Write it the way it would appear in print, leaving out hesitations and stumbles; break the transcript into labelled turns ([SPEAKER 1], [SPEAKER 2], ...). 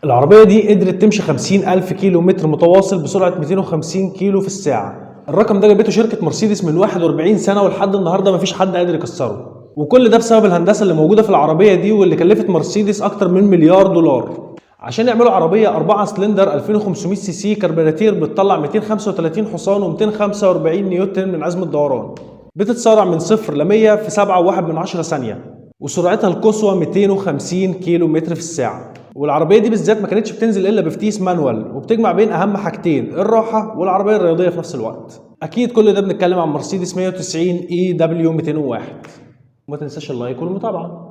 [SPEAKER 1] العربية دي قدرت تمشي 50,000 كيلو متر متواصل بسرعة 250 كيلو في الساعة. الرقم ده جابته شركة مرسيدس من 41 سنة ولحد النهاردة مفيش حد قادر يكسره، وكل ده بسبب الهندسة اللي موجودة في العربية دي واللي كلفت مرسيدس أكتر من مليار دولار. عشان يعملوا عربية 4 سلندر 2500 سي سي كربيراتير بتطلع 235 حصان و245 نيوتن من عزم الدوران، بتتسارع من 0 ل 100 في 7.1 ثانية، وسرعتها القصوى 250 كيلو متر في الساعة. والعربية دي بالذات ما كانتش بتنزل إلا بفتيس مانوال، وبتجمع بين أهم حاجتين، الراحة والعربية الرياضية في نفس الوقت. أكيد كل ده بنتكلم عن مرسيدس 190 EW 201. وما تنساش اللايك والمتابعة.